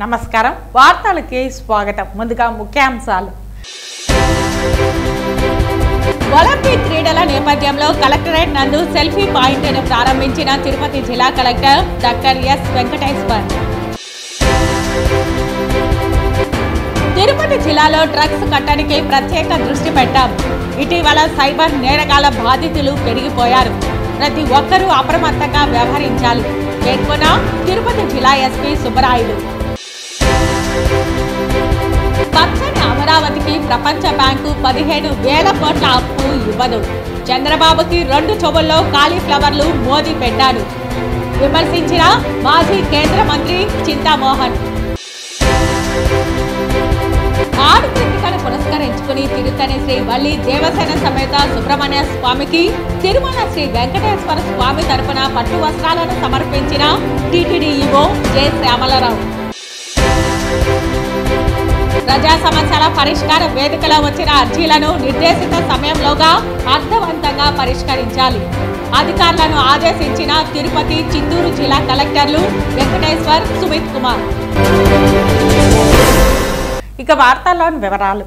నమస్కారం వార్తలకి స్వాగతం ముందుగా ముఖ్యాంశాలు ఒలింపిక్ క్రీడల నేపథ్యంలో కలెక్టరేట్ నందు సెల్ఫీ పాయింట్ ను ప్రారంభించిన తిరుపతి జిల్లా collector doctor yes Venkateshwar Tirupati జిల్లాలో డ్రగ్స్ కట్టడికి ప్రత్యేక దృష్టి పెట్టాం ఇటీవల సైబర్ నేరగాళ్ల బాధితులు పెరిగిపోయారు ప్రతి ఒక్కరూ అప్రమత్తంగా వ్యవహరించాలి పేర్కొన్న తిరుపతి జిల్లా ఎస్పీ సుబ్బరాయుడు పచ్చని అమరావతికి ప్రపంచ బ్యాంకు 15,000 కోట్ల అప్పు ఇవ్వదు చంద్రబాబుకి 2 చెవుల్లో కాలీఫ్లవర్లు మోదీ పెట్టాడు విమర్శించిన మాజీ కేంద్ర మంత్రి చింతామోహన్ ఆడుకృతికను పురస్కరించుకుని తిరుత్తని శ్రీ వల్లి దేవసేన సమేత సుబ్రహ్మణ్య స్వామికి తిరుమల శ్రీ వెంకటేశ్వర స్వామి తరపున పట్టు వస్త్రాలను సమర్పించిన టీటీడీ ఈవో జె శ్యామలరావు ప్రజా సమస్యల పరిష్కార వేదికలో వచ్చిన అర్జీలను నిర్దేశిత సమయంలోగా అర్థవంతంగా పరిష్కరించాలి అధికారులను ఆదేశించిన తిరుపతి చిత్తూరు జిల్లా కలెక్టర్లు వెంకటేశ్వర్ సుమిత్ కుమార్ ఇక వార్తల్లోని వివరాలు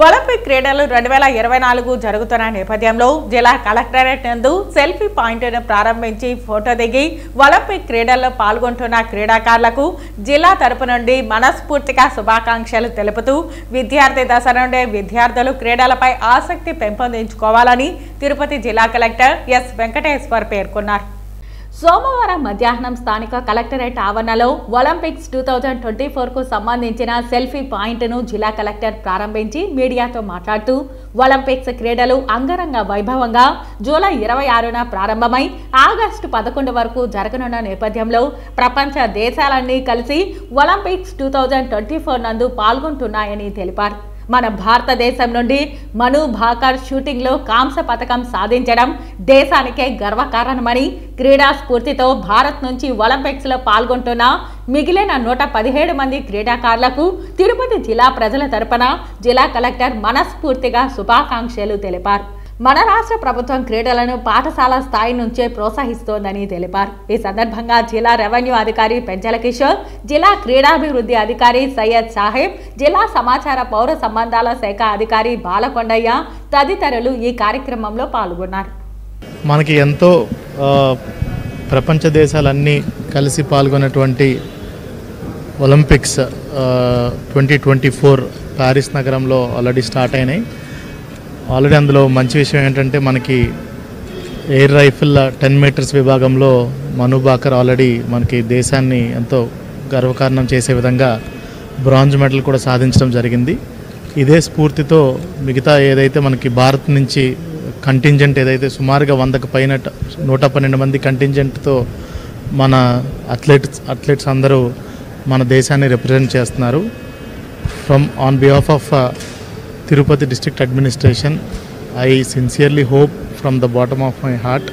ఒలింపిక్ క్రీడలు 2024 జరుగుతున్న నేపథ్యంలో జిల్లా కలెక్టరేట్ నందు సెల్ఫీ పాయింట్ను ప్రారంభించి ఫోటో దిగి ఒలింపిక్ క్రీడల్లో పాల్గొంటున్న క్రీడాకారులకు జిల్లా తరపు నుండి మనస్ఫూర్తిగా శుభాకాంక్షలు తెలుపుతూ విద్యార్థి దశ నుండే విద్యార్థులు క్రీడలపై ఆసక్తి పెంపొందించుకోవాలని తిరుపతి జిల్లా కలెక్టర్ ఎస్ వెంకటేశ్వర్ పేర్కొన్నారు సోమవారం మధ్యాహ్నం స్థానిక కలెక్టరేట్ ఆవరణలో ఒలింపిక్స్ 2024 కు సంబంధించిన సెల్ఫీ పాయింట్ను జిల్లా కలెక్టర్ ప్రారంభించి మీడియాతో మాట్లాడుతూ ఒలింపిక్స్ క్రీడలు అంగరంగ వైభవంగా జూలై 26న ప్రారంభమై ఆగస్టు 11 వరకు జరగనున్న నేపథ్యంలో ప్రపంచ దేశాలన్నీ కలిసి ఒలింపిక్స్ 2024 నందు పాల్గొంటున్నాయని తెలిపారు మన భారతదేశం నుండి మను భాకర్ షూటింగ్లో కాంస్య పథకం సాధించడం దేశానికే గర్వకారణమని క్రీడా స్ఫూర్తితో భారత్ నుంచి ఒలింపిక్స్లో పాల్గొంటున్న మిగిలిన 117 మంది క్రీడాకారులకు తిరుపతి జిల్లా ప్రజల తరపున జిల్లా కలెక్టర్ మనస్ఫూర్తిగా శుభాకాంక్షలు తెలిపారు మన రాష్ట్ర ప్రభుత్వం క్రీడలను పాఠశాల స్థాయి నుంచే ప్రోత్సహిస్తోందని తెలిపారు ఈ సందర్భంగా జిల్లా రెవెన్యూ అధికారి పెంచల కిషోర్ జిల్లా క్రీడాభివృద్ధి అధికారి సయ్యద్ సాహెబ్ జిల్లా సమాచార పౌర సంబంధాల శాఖ అధికారి బాలకొండయ్య తదితరులు ఈ కార్యక్రమంలో పాల్గొన్నారు మనకి ఎంతో ప్రపంచ దేశాలన్నీ కలిసి పాల్గొన్నటువంటి ఒలింపిక్స్ 2024 ప్యారిస్ నగరంలో ఆల్రెడీ స్టార్ట్ అయినాయి ఆల్రెడీ అందులో మంచి విషయం ఏంటంటే మనకి ఎయిర్ రైఫిల్ 10 మీటర్స్ విభాగంలో మను భాకర్ ఆల్రెడీ మనకి దేశాన్ని ఎంతో గర్వకారణం చేసే విధంగా బ్రాంజ్ మెడల్ కూడా సాధించడం జరిగింది ఇదే స్ఫూర్తితో మిగతా ఏదైతే మనకి భారత్ నుంచి కంటింజెంట్ ఏదైతే సుమారుగా 100కు పైన 112 మంది కంటింజెంట్తో మన అథ్లెట్స్ అందరూ మన దేశాన్ని రిప్రజెంట్ చేస్తున్నారు from on behalf of Tirupati district administration, I sincerely hope from the bottom of my heart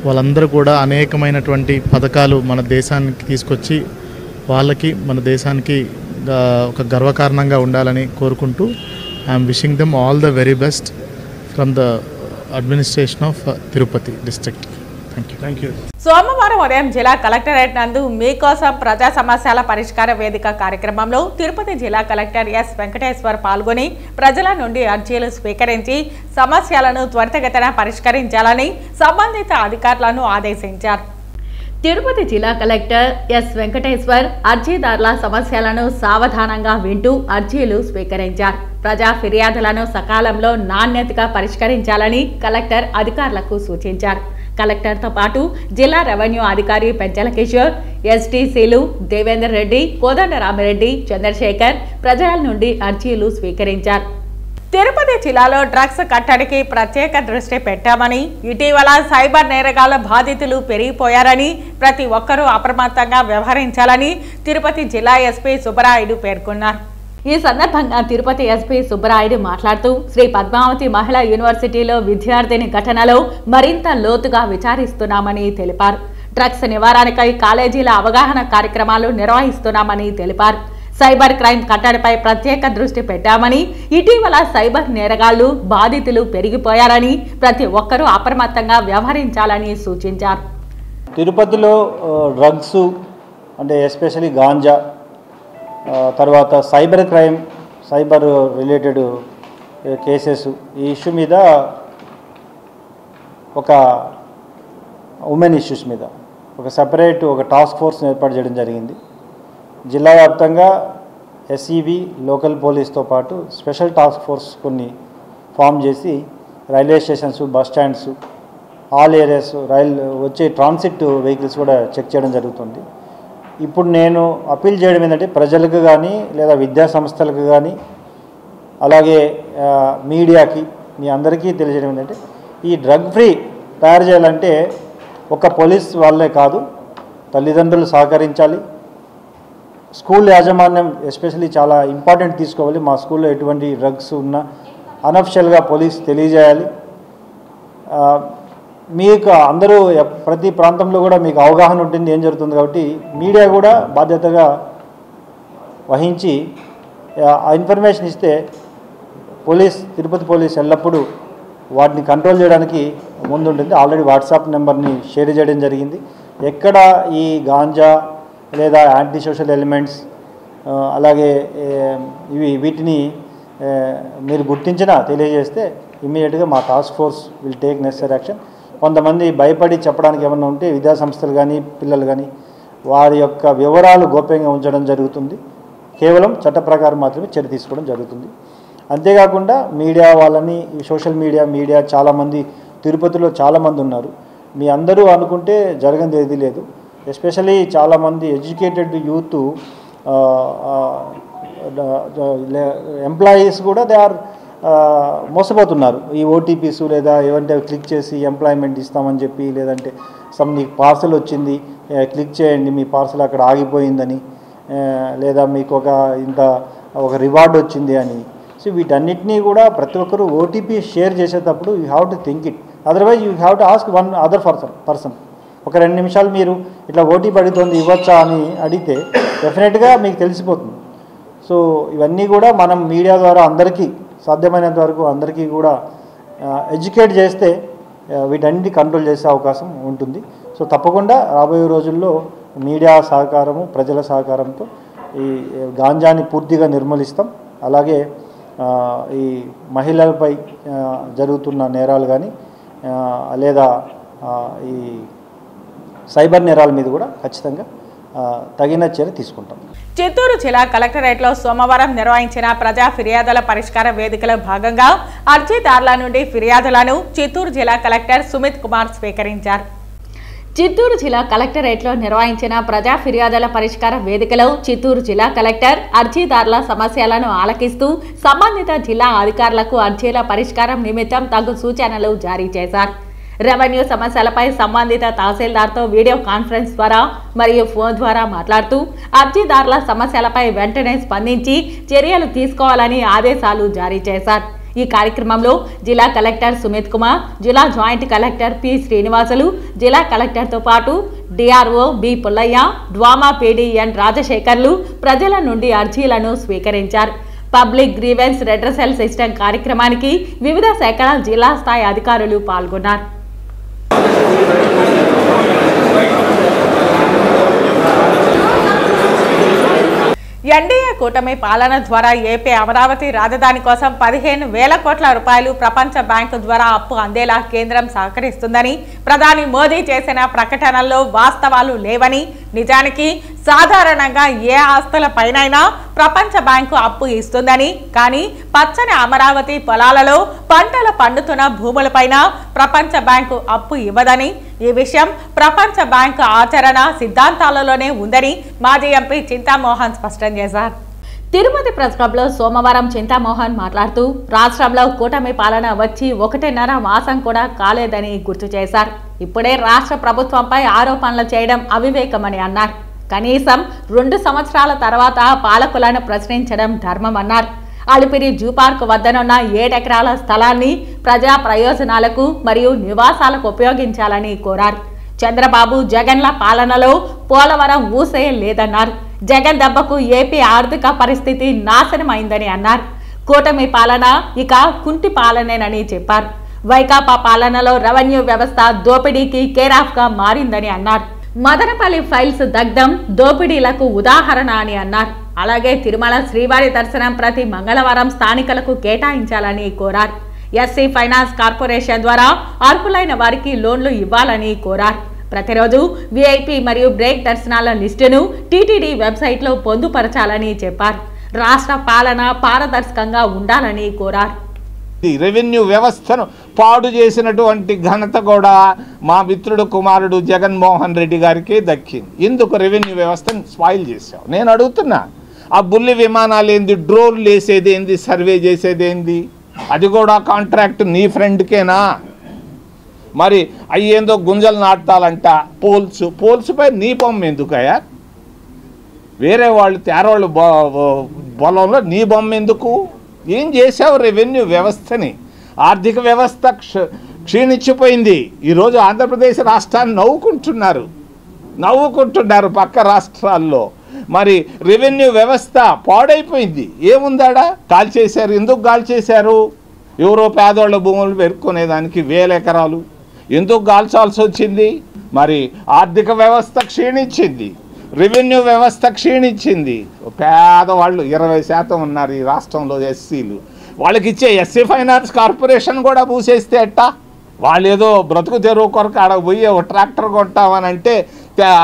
వాళ్ళందరూ కూడా అనేకమైనటువంటి పథకాలు మన దేశానికి తీసుకొచ్చి వాళ్ళకి మన దేశానికి ఒక గర్వకారణంగా ఉండాలని కోరుకుంటూ I'm wishing them all the very best from the administration of Tirupati district thank you సోమవారం ఉదయం జిల్లా కలెక్టరేట్ నందు మీకోసం ప్రజా సమస్యల పరిష్కార వేదిక కార్యక్రమంలో తిరుపతి జిల్లా కలెక్టర్ ఎస్ వెంకటేశ్వర్ పాల్గొని ప్రజల నుండి అర్జీలు స్వీకరించి సమస్యలను త్వరితగతిన పరిష్కరించాలని సంబంధిత అధికారులను ఆదేశించారు తిరుపతి జిల్లా కలెక్టర్ ఎస్ వెంకటేశ్వర్ అర్జీదారుల సమస్యలను సావధానంగా వింటూ అర్జీలు స్వీకరించారు ప్రజా ఫిర్యాదులను సకాలంలో నాణ్యతగా పరిష్కరించాలని కలెక్టర్ అధికారులకు సూచించారు కలెక్టర్తో పాటు జిల్లా రెవెన్యూ అధికారి పెంచల కిషోర్ ఎస్టీసీలు దేవేందర్ రెడ్డి కోదండరామిరెడ్డి చంద్రశేఖర్ ప్రజల నుండి అర్జీలు స్వీకరించారు తిరుపతి జిల్లాలో డ్రగ్స్ కట్టడికి ప్రత్యేక దృష్టి పెట్టామని ఇటీవల సైబర్ నేరగాళ్ల బాధితులు పెరిగిపోయారని ప్రతి ఒక్కరూ అప్రమత్తంగా వ్యవహరించాలని తిరుపతి జిల్లా ఎస్పీ సుబ్బరాయుడు పేర్కొన్నారు ఈ సందర్భంగా తిరుపతి ఎస్పీ సుబ్బరాయుడు మాట్లాడుతూ శ్రీ పద్మావతి మహిళా యూనివర్సిటీలో విద్యార్థిని ఘటనలో మరింత లోతుగా విచారిస్తున్నామని తెలిపారు డ్రగ్స్ నివారణకై కాలేజీల అవగాహన కార్యక్రమాలు నిర్వహిస్తున్నామని తెలిపారు సైబర్ క్రైమ్ కట్టడిపై ప్రత్యేక దృష్టి పెట్టామని ఇటీవల సైబర్ నేరగాళ్లు బాధితులు పెరిగిపోయారని ప్రతి ఒక్కరూ అప్రమత్తంగా వ్యవహరించాలని సూచించారు తిరుపతిలో డ్రగ్స్ అంటే ఎస్పెషల్లీ గాంజా తర్వాత cyber crime, cyber related cases, ఈ ఇష్యూ మీద ఒక ఉమెన్ ఇష్యూస్ మీద ఒక సెపరేట్ ఒక టాస్క్ ఫోర్స్ని ఏర్పాటు చేయడం జరిగింది. జిల్లా వ్యాప్తంగా ఎస్ఈబి, లోకల్ పోలీస్తో పాటు స్పెషల్ టాస్క్ ఫోర్స్ కొన్ని ఫామ్ చేసి railway stations, bus stands, all areas, వచ్చే ట్రాన్సిట్ వెహికల్స్ కూడా చెక్ చేయడం జరుగుతుంది. ఇప్పుడు నేను అప్పీల్ చేయడం ఏంటంటే ప్రజలకు కానీ లేదా విద్యా సంస్థలకు కానీ అలాగే మీడియాకి మీ అందరికీ తెలియజేయడం ఏంటంటే ఈ డ్రగ్ ఫ్రీ తయారు చేయాలంటే ఒక పోలీస్ వాళ్ళే కాదు, తల్లిదండ్రులు సహకరించాలి, స్కూల్ యాజమాన్యం ఎస్పెషల్లీ చాలా ఇంపార్టెంట్ తీసుకోవాలి. మా స్కూల్లో ఎటువంటి డ్రగ్స్ ఉన్నా అనఫిషియల్గా పోలీస్ తెలియజేయాలి. మీకు అందరూ ప్రతి ప్రాంతంలో కూడా మీకు అవగాహన ఉంటుంది ఏం జరుగుతుంది, కాబట్టి మీడియా కూడా బాధ్యతగా వహించి ఆ ఇన్ఫర్మేషన్ ఇస్తే తిరుపతి పోలీస్ ఎల్లప్పుడూ వాటిని కంట్రోల్ చేయడానికి ముందుంటుంది. ఆల్రెడీ వాట్సాప్ నెంబర్ని షేర్ చేయడం జరిగింది. ఎక్కడ ఈ గాంజా లేదా యాంటీ సోషల్ ఎలిమెంట్స్ అలాగే వీటిని మీరు గుర్తించినా తెలియజేస్తే ఇమ్మీడియట్గా మా task force will take necessary action. కొంతమంది భయపడి చెప్పడానికి ఏమన్నా ఉంటే విద్యా సంస్థలు కానీ పిల్లలు కానీ వారి యొక్క వివరాలు గోప్యంగా ఉంచడం జరుగుతుంది. కేవలం చట్ట ప్రకారం మాత్రమే చర్య తీసుకోవడం జరుగుతుంది. అంతేకాకుండా మీడియా వాళ్ళని, సోషల్ మీడియా చాలామంది తిరుపతిలో చాలామంది ఉన్నారు. మీ అందరూ అనుకుంటే జరగనిది ఏది లేదు. ఎస్పెషల్లీ చాలామంది ఎడ్యుకేటెడ్ యూత్ ఎంప్లాయీస్ కూడా దే ఆర్ మోసపోతున్నారు. ఈ ఓటీపీస్ లేదా ఏమంటే క్లిక్ చేసి ఎంప్లాయ్మెంట్ ఇస్తామని చెప్పి, లేదంటే నీకు పార్సల్ వచ్చింది క్లిక్ చేయండి మీ పార్సల్ అక్కడ ఆగిపోయిందని, లేదా మీకు ఒక రివార్డ్ వచ్చింది అని. సో వీటన్నిటినీ కూడా ప్రతి ఒక్కరు ఓటీపీ షేర్ చేసేటప్పుడు you have to think it, otherwise you have to ask one other person. ఒక 2 నిమిషాలు మీరు ఇట్లా ఓటీపీ అడుగుతుంది ఇవ్వచ్చా అని అడిగితే డెఫినెట్గా మీకు తెలిసిపోతుంది. సో ఇవన్నీ కూడా మనం మీడియా ద్వారా అందరికీ సాధ్యమైనంత వరకు అందరికీ కూడా ఎడ్యుకేట్ చేస్తే వీటన్నిటి కంట్రోల్ చేసే అవకాశం ఉంటుంది. సో తప్పకుండా రాబోయే రోజుల్లో మీడియా సహకారము, ప్రజల సహకారంతో ఈ గాంజాని పూర్తిగా నిర్మూలిస్తాం. అలాగే ఈ మహిళలపై జరుగుతున్న నేరాలు కానీ లేదా ఈ సైబర్ నేరాల మీద కూడా ఖచ్చితంగా తగిన చర్య తీసుకుంటాం. చిత్తూరు జిల్లా కలెక్టరేట్లో సోమవారం నిర్వహించిన ప్రజా ఫిర్యాదుల పరిష్కార వేదికలో భాగంగా అర్జీదారుల నుండి ఫిర్యాదులను చిత్తూరు జిల్లా కలెక్టర్ సుమిత్ కుమార్ స్వీకరించారు. చిత్తూరు జిల్లా కలెక్టరేట్లో నిర్వహించిన ప్రజా ఫిర్యాదుల పరిష్కార వేదికలో చిత్తూరు జిల్లా కలెక్టర్ అర్జీదారుల సమస్యలను ఆలకిస్తూ సంబంధిత జిల్లా అధికారులకు అర్జీల పరిష్కారం నిమిత్తం తగు సూచనలు జారీ చేశారు. రెవెన్యూ సమస్యలపై సంబంధిత తహసీల్దార్తో వీడియో కాన్ఫరెన్స్ ద్వారా మరియు ఫోన్ ద్వారా మాట్లాడుతూ అర్జీదారుల సమస్యలపై వెంటనే స్పందించి చర్యలు తీసుకోవాలని ఆదేశాలు జారీ చేశారు. ఈ కార్యక్రమంలో జిల్లా కలెక్టర్ సుమిత్ కుమార్, జిల్లా జాయింట్ కలెక్టర్ పి శ్రీనివాసులు, జిల్లా కలెక్టర్తో పాటు DRO B Pullaiah, DWMA PD N రాజశేఖర్లు ప్రజల నుండి అర్జీలను స్వీకరించారు. పబ్లిక్ గ్రీవెన్స్ రెడ్రెసల్ సిస్టమ్ కార్యక్రమానికి వివిధ శాఖల జిల్లా స్థాయి అధికారులు పాల్గొన్నారు. ఎన్డీఏ కూటమి పాలన ద్వారా ఏపీ అమరావతి రాజధాని కోసం 15,000 కోట్ల రూపాయలు ప్రపంచ బ్యాంకు ద్వారా అప్పు అందేలా కేంద్రం సహకరిస్తుందని ప్రధాని మోదీ చేసిన ప్రకటనల్లో వాస్తవాలు లేవని, నిజానికి సాధారణంగా ఏ ఆస్తులపైనైనా ప్రపంచ బ్యాంకు అప్పు ఇస్తుందని, కానీ పచ్చని అమరావతి పొలాలలో పంటలు పండుతున్న భూములపైన ప్రపంచ బ్యాంకు అప్పు ఇవ్వదని, ఈ విషయం ప్రపంచ బ్యాంకు ఆచరణ సిద్ధాంతాలలోనే ఉందని మాజీ ఎంపీ చింతామోహన్ స్పష్టం చేశారు. తిరుపతి ప్రెస్ క్లబ్లో సోమవారం చింతామోహన్ మాట్లాడుతూ రాష్ట్రంలో కూటమి పాలన వచ్చి 1.5 మాసం కూడా కాలేదని గుర్తు చేశారు. ఇప్పుడే రాష్ట్ర ప్రభుత్వంపై ఆరోపణలు చేయడం అవివేకమని అన్నారు. కనీసం 2 సంవత్సరాల తర్వాత పాలకులను ప్రశ్నించడం ధర్మమన్నారు. అలిపిరి జూ పార్క్ వద్దనున్న 7 ఎకరాల స్థలాన్ని ప్రజా ప్రయోజనాలకు మరియు నివాసాలకు ఉపయోగించాలని కోరారు. చంద్రబాబు జగన్ల పాలనలో పోలవరం ఊసే లేదన్నారు. జగన్ దెబ్బకు ఏపీ ఆర్థిక పరిస్థితి నాశనమైందని అన్నారు. కూటమి పాలన ఇక కుంటి పాలనేనని చెప్పారు. వైకాపా పాలనలో రెవెన్యూ వ్యవస్థ దోపిడీకి కేరాఫ్గా మారిందని అన్నారు. మదనపల్లి ఫైల్స్ దగ్ధం దోపిడీలకు ఉదాహరణ అని అన్నారు. అలాగే తిరుమల శ్రీవారి దర్శనం ప్రతి మంగళవారం స్థానికులకు కేటాయించాలని కోరారు. ఎస్సీ ఫైనాన్స్ కార్పొరేషన్ ద్వారా అర్హులైన వారికి లోన్లు ఇవ్వాలని కోరారు. ప్రతిరోజు విఐపి మరియు బ్రేక్ దర్శనాల లిస్టును టీటీడీ వెబ్సైట్లో పొందుపరచాలని చెప్పారు. రాష్ట్ర పాలన పారదర్శకంగా ఉండాలని కోరారు. రెవెన్యూ వ్యవస్థను పాడు చేసినటువంటి ఘనత కూడా మా మిత్రుడు కుమారుడు జగన్మోహన్ రెడ్డి గారికి దక్కింది. ఎందుకు రెవెన్యూ వ్యవస్థను స్పాయిల్ చేశావు? నేను అడుగుతున్నా. ఆ బుల్లి విమానాలు ఏంది, డ్రోన్లు వేసేది ఏంది, సర్వే చేసేది ఏంది? అది కూడా కాంట్రాక్ట్ నీ ఫ్రెండ్కేనా? మరి అయ్యేందో గుంజలు నాటాలంట పోల్స్పై నీ బొమ్మ ఎందుకయ్యా? వేరే వాళ్ళు తేరోళ్ళు పొలంలో నీ బొమ్మ ఎందుకు? ఏం చేశావు రెవెన్యూ వ్యవస్థని? ఆర్థిక వ్యవస్థ క్షీణించిపోయింది. ఈరోజు ఆంధ్రప్రదేశ్ రాష్ట్రాన్ని నవ్వుకుంటున్నారు పక్క రాష్ట్రాల్లో. మరి రెవెన్యూ వ్యవస్థ పాడైపోయింది. ఏముందాడా? కాల్చేశారు. ఎందుకు కాల్చేశారు? ఎవరో పేదోళ్ళ భూములు పెరుక్కునేదానికి 1000 ఎకరాలు ఎందుకు కాల్చాల్సి వచ్చింది? మరి ఆర్థిక వ్యవస్థ క్షీణించింది, రెవెన్యూ వ్యవస్థ క్షీణించింది. పేదవాళ్ళు 20% ఉన్నారు ఈ రాష్ట్రంలో ఎస్సీలు. వాళ్ళకి ఇచ్చే ఎస్సీ ఫైనాన్స్ కార్పొరేషన్ కూడా మూసేస్తే ఎట్టా? వాళ్ళు ఏదో బ్రతుకు తెరువు కొరకు ఆడ పోయి ఒక ట్రాక్టర్ కొంటామని అంటే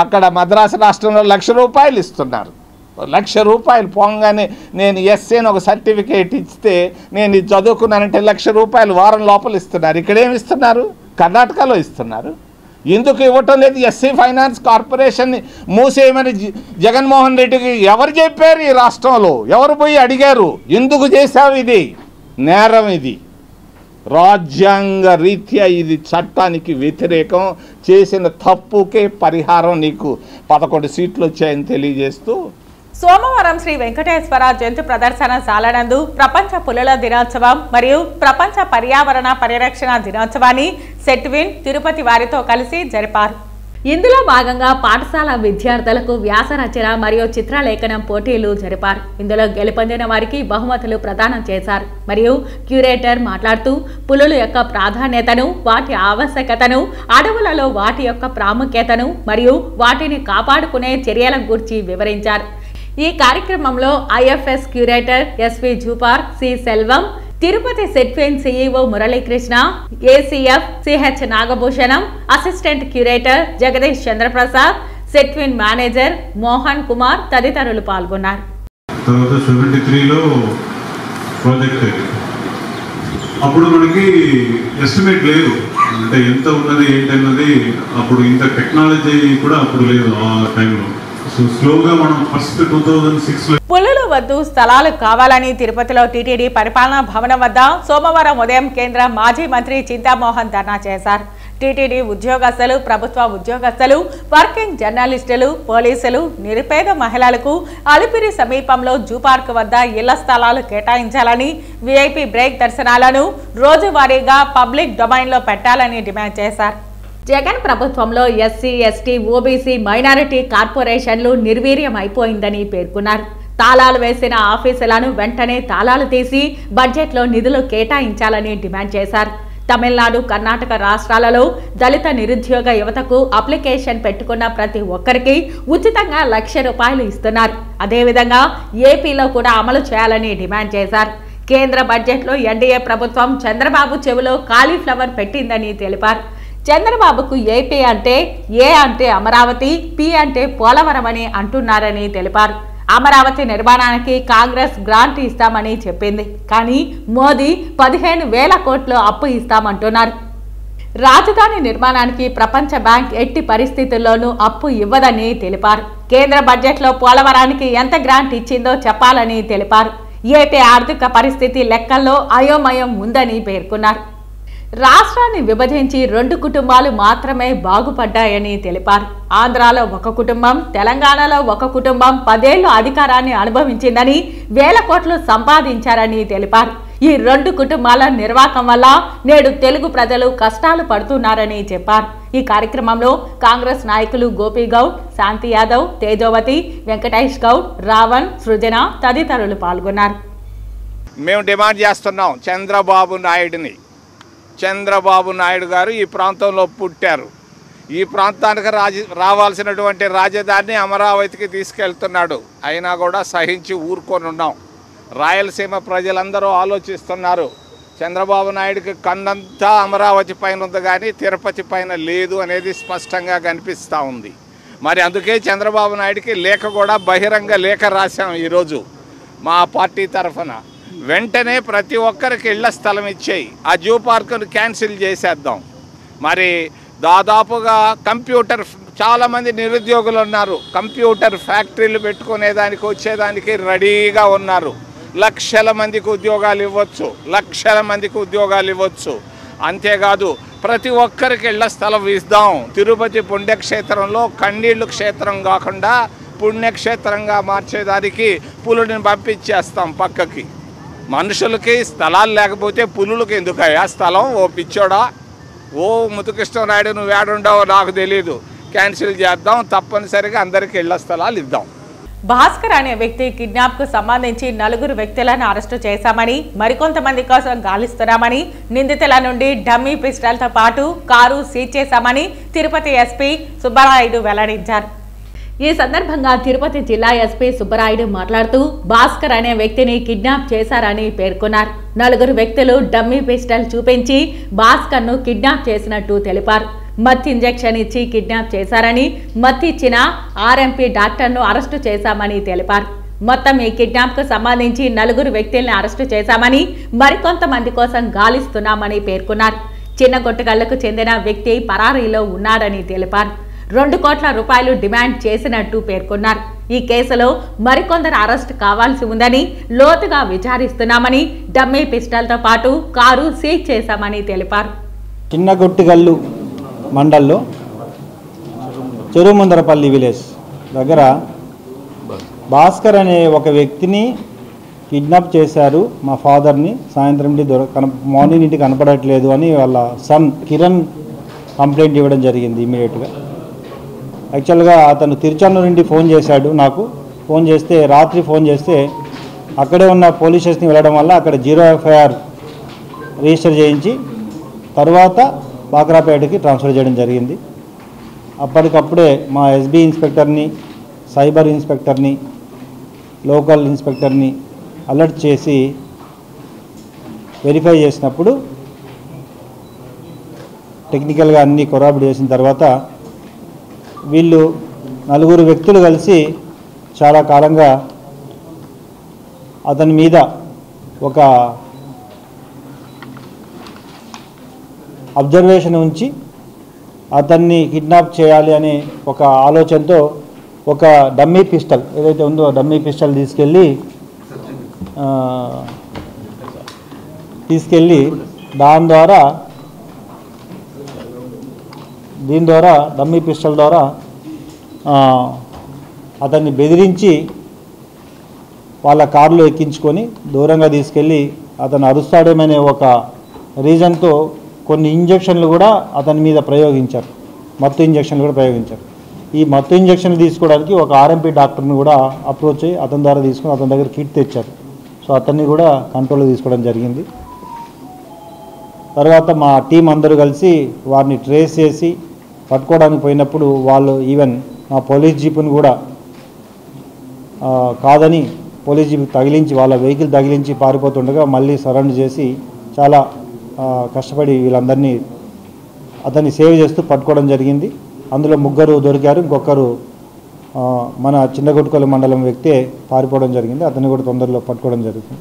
అక్కడ మద్రాసు రాష్ట్రంలో ₹1,00,000 ఇస్తున్నారు. ₹1,00,000 పోగానే నేను ఎస్సీని ఒక సర్టిఫికేట్ ఇస్తే నేను ఇది చదువుకున్నానంటే ₹1,00,000 వారం లోపల ఇస్తున్నారు. ఇక్కడేమి ఇస్తున్నారు? కర్ణాటకలో ఇస్తున్నారు. ఎందుకు ఇవ్వటం లేదు? ఎస్సీ ఫైనాన్స్ కార్పొరేషన్ని మూసేయమని జగన్మోహన్ రెడ్డికి ఎవరు చెప్పారు? ఈ రాష్ట్రంలో ఎవరు పోయి అడిగారు? ఎందుకు చేశావు? ఇది నేరం. ఇది రాజ్యాంగ రీత్యా ఇది చట్టానికి వ్యతిరేకం. చేసిన తప్పుకే పరిహారం నీకు 11 సీట్లు వచ్చాయని తెలియజేస్తూ సోమవారం శ్రీ వెంకటేశ్వర జంతు ప్రదర్శనశాల నందు ప్రపంచ పులుల దినోత్సవం మరియు ప్రపంచ పర్యావరణ పరిరక్షణ దినోత్సవాన్ని సెట్విన్ తిరుపతి వారితో కలిసి జరిపారు. ఇందులో భాగంగా పాఠశాల విద్యార్థులకు వ్యాస రచన మరియు చిత్రలేఖనం పోటీలు జరిపారు. ఇందులో గెలుపొందిన వారికి బహుమతులు ప్రదానం చేశారు. మరియు క్యూరేటర్ మాట్లాడుతూ పులుల యొక్క ప్రాధాన్యతను, వాటి ఆవశ్యకతను, అడవులలో వాటి యొక్క ప్రాముఖ్యతను మరియు వాటిని కాపాడుకునే చర్యల గురించి వివరించారు. ఈ కార్యక్రమంలో IFS curator SV zoo park, C Selvam, Tirupati SETWIN CEO Muralikrishna, ACF CH Nagabhushanam, assistant curator Jagadish Chandraprasad, SETWIN manager Mohan Kumar తదితరులు పాల్గొన్నారు. తర్వాత 73లో ప్రాజెక్ట్ అప్పుడు మనకి ఎస్టిమేట్ లేదు, అంటే ఎంత ఉన్నది ఏంటన్నది. అప్పుడు ఇంత టెక్నాలజీ కూడా అప్పుడు లేదు ఆ టైంలో. పులులు వద్దు స్థలాలు కావాలని తిరుపతిలో టీటీడీ పరిపాలనా భవనం వద్ద సోమవారం ఉదయం కేంద్ర మాజీ మంత్రి చింతామోహన్ ధర్నా చేశారు. టీటీడీ ఉద్యోగస్తులు, ప్రభుత్వ ఉద్యోగస్తులు, వర్కింగ్ జర్నలిస్టులు, పోలీసులు, నిరుపేద మహిళలకు అలిపిరి సమీపంలో జూ పార్క్ వద్ద ఇళ్ల స్థలాలు కేటాయించాలని, విఐపి బ్రేక్ దర్శనాలను రోజువారీగా పబ్లిక్ డొమైన్లో పెట్టాలని డిమాండ్ చేశారు. జగన్ ప్రభుత్వంలో ఎస్సీ, ఎస్టీ, ఓబీసీ, మైనారిటీ కార్పొరేషన్లు నిర్వీర్యం అయిపోయిందని పేర్కొన్నారు. తాళాలు వేసిన ఆఫీసులను వెంటనే తాళాలు తీసి బడ్జెట్లో నిధులు కేటాయించాలని డిమాండ్ చేశారు. తమిళనాడు, కర్ణాటక రాష్ట్రాలలో దళిత నిరుద్యోగ యువతకు అప్లికేషన్ పెట్టుకున్న ప్రతి ఒక్కరికి ఉచితంగా ₹1,00,000 ఇస్తున్నారు. అదేవిధంగా ఏపీలో కూడా అమలు చేయాలని డిమాండ్ చేశారు. కేంద్ర బడ్జెట్లో ఎన్డీఏ ప్రభుత్వం చంద్రబాబు చెవిలో కాలీఫ్లవర్ పెట్టిందని తెలిపారు. చంద్రబాబుకు ఏపీ అంటే ఏ అంటే అమరావతి, పి అంటే పోలవరం అని అంటున్నారని తెలిపారు. అమరావతి నిర్మాణానికి కాంగ్రెస్ గ్రాంట్ ఇస్తామని చెప్పింది, కానీ మోదీ 15,000 కోట్లు అప్పు ఇస్తామంటున్నారు. రాజధాని నిర్మాణానికి ప్రపంచ బ్యాంక్ ఎట్టి పరిస్థితుల్లోనూ అప్పు ఇవ్వదని తెలిపారు. కేంద్ర బడ్జెట్లో పోలవరానికి ఎంత గ్రాంట్ ఇచ్చిందో చెప్పాలని తెలిపారు. ఏపీ ఆర్థిక పరిస్థితి లెక్కల్లో అయోమయం ఉందని పేర్కొన్నారు. రాష్ట్రాన్ని విభజించి 2 కుటుంబాలు మాత్రమే బాగుపడ్డాయని తెలిపారు. ఆంధ్రాలో ఒక కుటుంబం, తెలంగాణలో ఒక కుటుంబం 10 ఏళ్లు అధికారాన్ని అనుభవించిందని, 1000 కోట్లు సంపాదించారని తెలిపారు. ఈ 2 కుటుంబాల నిర్వాకం వల్ల నేడు తెలుగు ప్రజలు కష్టాలు పడుతున్నారని చెప్పారు. ఈ కార్యక్రమంలో కాంగ్రెస్ నాయకులు గోపీగౌడ్, శాంతి యాదవ్, తేజోవతి, వెంకటేష్ గౌడ్, రావణ్, సృజన తదితరులు పాల్గొన్నారు. మేము డిమాండ్ చేస్తున్నాం చంద్రబాబు నాయుడు గారు ఈ ప్రాంతంలో పుట్టారు. ఈ ప్రాంతానికి రావాల్సినటువంటి రాజధాని అమరావతికి తీసుకెళ్తున్నాడు. అయినా కూడా సహించి ఊరుకొని ఉన్నాం. రాయలసీమ ప్రజలందరూ ఆలోచిస్తున్నారు. చంద్రబాబు నాయుడికి కన్నంతా అమరావతి పైన ఉంది కానీ తిరుపతి పైన లేదు అనేది స్పష్టంగా కనిపిస్తూ ఉంది. మరి అందుకే చంద్రబాబు నాయుడికి లేఖ కూడా బహిరంగ లేఖ రాశాం ఈరోజు మా పార్టీ తరఫున. వెంటనే ప్రతి ఒక్కరికి ఇళ్ల స్థలం ఇచ్చేయి, ఆ జూ పార్కును క్యాన్సిల్ చేసేద్దాం. మరి దాదాపుగా చాలామంది నిరుద్యోగులు ఉన్నారు, కంప్యూటర్ ఫ్యాక్టరీలు పెట్టుకునేదానికి వచ్చేదానికి రెడీగా ఉన్నారు. లక్షల మందికి ఉద్యోగాలు ఇవ్వచ్చు. అంతేకాదు ప్రతి ఒక్కరికి ఇళ్ల స్థలం ఇద్దాం. తిరుపతి పుణ్యక్షేత్రంలో కన్నీళ్లు క్షేత్రం కాకుండా పుణ్యక్షేత్రంగా మార్చేదానికి పులుని పంపించేస్తాం పక్కకి. మనుషులకి స్థలాలు లేకపోతే పులులకి ఎందుకయ్యా స్థలం? ఓ పిచ్చోడా, ఓ ముతుకృష్ణనాయుడు, నువ్వు ఏడుండవో నాకు తెలీదు. క్యాన్సిల్ చేద్దాం, తప్పనిసరిగా అందరికీ ఇళ్ల స్థలాలు ఇద్దాం. భాస్కర్ అనే వ్యక్తి కిడ్నాప్ కు సంబంధించి 4 వ్యక్తులను అరెస్టు చేశామని, మరికొంతమంది కోసం గాలిస్తున్నామని, నిందితుల నుండి డమ్మీ పిస్టల్తో పాటు కారు సీజ్ చేశామని తిరుపతి ఎస్పీ సుబ్బరాయుడు వెల్లడించారు. ఈ సందర్భంగా తిరుపతి జిల్లా ఎస్పీ సుబ్బరాయుడు మాట్లాడుతూ భాస్కర్ అనే వ్యక్తిని కిడ్నాప్ చేశారని పేర్కొన్నారు. 4 వ్యక్తులు డమ్మీ పిస్టల్ చూపించి భాస్కర్ ను కిడ్నాప్ చేసినట్టు తెలిపారు. మత్తు ఇంజెక్షన్ ఇచ్చి కిడ్నాప్ చేశారని, మత్తు ఇచ్చిన ఆర్ఎంపీ డాక్టర్ను అరెస్టు చేశామని తెలిపారు. మొత్తం ఈ కిడ్నాప్ కు సంబంధించి 4 వ్యక్తుల్ని అరెస్టు చేశామని, మరికొంతమంది కోసం గాలిస్తున్నామని పేర్కొన్నారు. చిన్న కొట్టుగళ్లకు చెందిన వ్యక్తి పరారీలో ఉన్నాడని తెలిపారు. 2 కోట్ల రూపాయలు డిమాండ్ చేసినట్టు పేర్కొన్నారు. ఈ కేసులో మరికొందరు అరెస్ట్ కావాల్సి ఉందని లోతుగా విచారిస్తున్నామని, డమ్మీ పిస్టల్తో పాటు కారు సీజ్ చేశామని తెలిపారు. చిన్న కొట్టుగల్లు మండల్లో చెరుముందరపల్లి విలేజ్ దగ్గర భాస్కర్ అనే ఒక వ్యక్తిని కిడ్నాప్ చేశారు. మా ఫాదర్ని సాయంత్రం మార్నింగ్ ఇంటికి కనపడట్లేదు అని వాళ్ళ సన్ కిరణ్ కంప్లైంట్ ఇవ్వడం జరిగింది ఇమీడియట్గా. యాక్చువల్గా అతను తిరుచానూరు నుండి ఫోన్ చేశాడు నాకు. రాత్రి ఫోన్ చేస్తే అక్కడే ఉన్న పోలీస్ స్టేషన్కి వెళ్ళడం వల్ల అక్కడ 0 FIR రిజిస్టర్ చేయించి తర్వాత బాక్రాపేటకి ట్రాన్స్ఫర్ చేయడం జరిగింది. అప్పటికప్పుడే మా ఎస్బీ ఇన్స్పెక్టర్ని, సైబర్ ఇన్స్పెక్టర్ని, లోకల్ ఇన్స్పెక్టర్ని అలర్ట్ చేసి వెరిఫై చేసినప్పుడు టెక్నికల్గా అన్నీ కొరాబిట్ చేసిన తర్వాత వీళ్ళు 4 వ్యక్తులు కలిసి చాలా కాలంగా అతని మీద ఒక అబ్జర్వేషన్ ఉంచి అతన్ని కిడ్నాప్ చేయాలి అనే ఒక ఆలోచనతో ఒక డమ్మీ పిస్టల్ ఏదైతే ఉందో డమ్మీ పిస్టల్ తీసుకెళ్ళి దీని ద్వారా డమ్మీ పిస్టల్ ద్వారా అతన్ని బెదిరించి వాళ్ళ కారులో ఎక్కించుకొని దూరంగా తీసుకెళ్ళి అతను అరుస్తాడేమనే ఒక రీజన్తో కొన్ని ఇంజక్షన్లు కూడా అతని మీద ప్రయోగించారు. మత్తు ఇంజక్షన్లు కూడా ప్రయోగించారు. ఈ మత్తు ఇంజక్షన్లు తీసుకోవడానికి ఒక ఆర్ఎంపీ డాక్టర్ని కూడా అప్రోచ్ అయ్యి అతని ద్వారా తీసుకుని అతని దగ్గర కిట్ తెచ్చారు. సో అతన్ని కూడా కంట్రోల్లో తీసుకోవడం జరిగింది. తర్వాత మా టీం అందరూ కలిసి వారిని ట్రేస్ చేసి పట్టుకోవడానికి పోయినప్పుడు వాళ్ళు ఈవెన్ మా పోలీస్ జీపుని కూడా కాదని పోలీస్ జీప్ తగిలించి వాళ్ళ వెహికల్ తగిలించి పారిపోతుండగా మళ్ళీ సరౌండ్ చేసి చాలా కష్టపడి వీళ్ళందరినీ అతన్ని సేవ్ చేస్తూ పట్టుకోవడం జరిగింది. అందులో 3 దొరికారు. ఇంకొకరు మన చిన్నగొట్టుకొల్లు మండలం వ్యక్తే పారిపోవడం జరిగింది. అతన్ని కూడా తొందరలో పట్టుకోవడం జరుగుతుంది.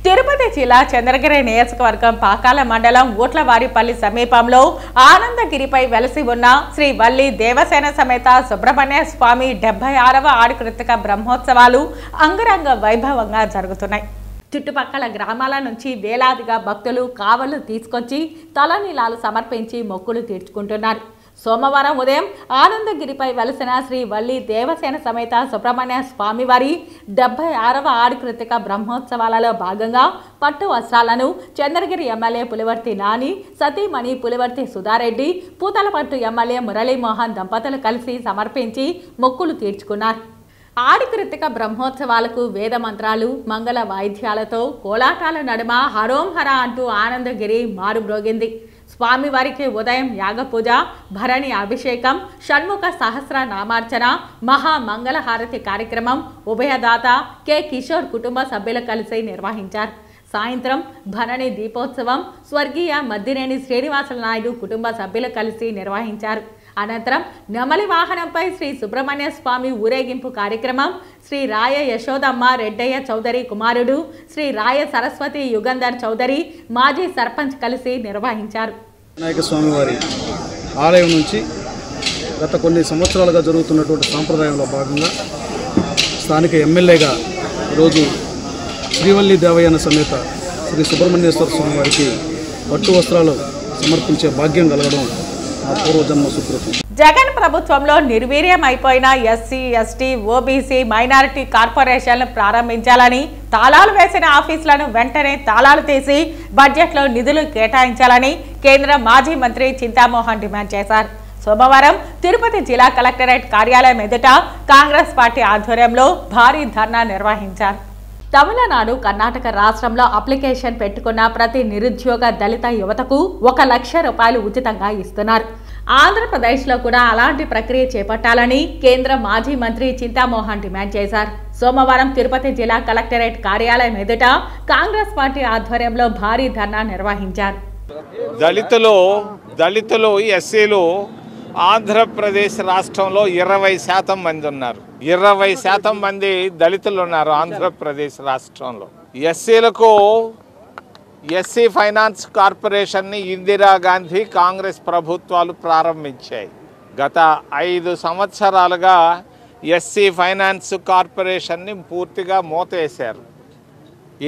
తిరుపతి జిల్లా చంద్రగిరి నియోజకవర్గం పాకాల మండలం ఊట్లవారిపల్లి సమీపంలో ఆనందగిరిపై వెలసి ఉన్న శ్రీ వల్లి దేవసేన సమేత సుబ్రహ్మణ్య స్వామి 76వ ఆడికృతిక బ్రహ్మోత్సవాలు అంగరంగ వైభవంగా జరుగుతున్నాయి. చుట్టుపక్కల గ్రామాల నుంచి వేలాదిగా భక్తులు కావళ్లు తీసుకొచ్చి తలనీలాలు సమర్పించి మొక్కులు తీర్చుకుంటున్నారు. సోమవారం ఉదయం ఆనందగిరిపై వెలసిన శ్రీ వల్లి దేవసేన సమేత సుబ్రహ్మణ్య స్వామివారి 76వ ఆడికృతిక బ్రహ్మోత్సవాలలో భాగంగా పట్టు వస్త్రాలను చంద్రగిరి ఎమ్మెల్యే పులివర్తి నాని, సతీమణి పులివర్తి సుధారెడ్డి, పూతలపట్టు ఎమ్మెల్యే మురళీమోహన్ దంపతులు కలిసి సమర్పించి మొక్కులు తీర్చుకున్నారు. ఆడికృతిక బ్రహ్మోత్సవాలకు వేద మంత్రాలు, మంగళ వాయిద్యాలతో కోలాటాల నడుమ హరోం హర అంటూ ఆనందగిరి మారుమ్రోగింది. స్వామివారికి ఉదయం యాగపూజ, భరణి అభిషేకం, షణ్ముఖ సహస్ర నామార్చన, మహామంగళహారతి కార్యక్రమం ఉభయదాత కె కిషోర్ కుటుంబ సభ్యులు కలిసి నిర్వహించారు. సాయంత్రం భరణి దీపోత్సవం స్వర్గీయ మద్దినేని శ్రీనివాసులు నాయుడు కుటుంబ సభ్యులు కలిసి నిర్వహించారు. అనంతరం నెమలి వాహనంపై శ్రీ సుబ్రహ్మణ్య స్వామి ఊరేగింపు కార్యక్రమం శ్రీ రాయ యశోదమ్మ రెడ్డయ్య చౌదరి కుమారుడు శ్రీ రాయ సరస్వతి యుగంధర్ చౌదరి మాజీ సర్పంచ్ కలిసి నిర్వహించారు. వినాయక స్వామివారి ఆలయం నుంచి గత కొన్ని సంవత్సరాలుగా జరుగుతున్నటువంటి సాంప్రదాయంలో భాగంగా స్థానిక ఎమ్మెల్యేగా ఈరోజు శ్రీవల్లి దేవయ్యన సమేత శ్రీ సుబ్రహ్మణ్యేశ్వర స్వామి వారికి పట్టు వస్త్రాలు సమర్పించే భాగ్యం కలగడం నా పూర్వజన్మ సుకృతం. జగన్ ప్రభుత్వంలో నిర్వీర్యం అయిపోయిన ఎస్సీ, ఎస్టీ, ఓబీసీ, మైనారిటీ కార్పొరేషన్లు ప్రారంభించాలని, తాళాలు వేసిన ఆఫీసులను వెంటనే తాళాలు తీసి బడ్జెట్లో నిధులు కేటాయించాలని కేంద్ర మాజీ మంత్రి చింతామోహన్ డిమాండ్ చేశారు. సోమవారం తిరుపతి జిల్లా కలెక్టరేట్ కార్యాలయం ఎదుట కాంగ్రెస్ పార్టీ ఆధ్వర్యంలో భారీ ధర్నా నిర్వహించారు. తమిళనాడు, కర్ణాటక రాష్ట్రంలో అప్లికేషన్ పెట్టుకున్న ప్రతి నిరుద్యోగ దళిత యువతకు 1 లక్ష రూపాయలు ఉచితంగా ఇస్తున్నారు. ఆంధ్రప్రదేశ్లో కూడా అలాంటి ప్రక్రియ చేపట్టాలని కేంద్ర మాజీ మంత్రి చింతామోహన్ డిమాండ్ చేశారు. సోమవారం తిరుపతి జిల్లా కలెక్టరేట్ కార్యాలయం ఎదుట కాంగ్రెస్ పార్టీ ఆధ్వర్యంలో భారీ ధర్నా నిర్వహించారు. దళితులు ఎస్సీలు ఆంధ్రప్రదేశ్ రాష్ట్రంలో 20% మంది ఉన్నారు. 20% మంది దళితులు ఉన్నారు ఆంధ్రప్రదేశ్ రాష్ట్రంలో. ఎస్సీలకు ఎస్సీ ఫైనాన్స్ కార్పొరేషన్ని ఇందిరాగాంధీ కాంగ్రెస్ ప్రభుత్వాలు ప్రారంభించాయి. గత 5 సంవత్సరాలుగా ఎస్సీ ఫైనాన్స్ కార్పొరేషన్ని పూర్తిగా మూతేశారు.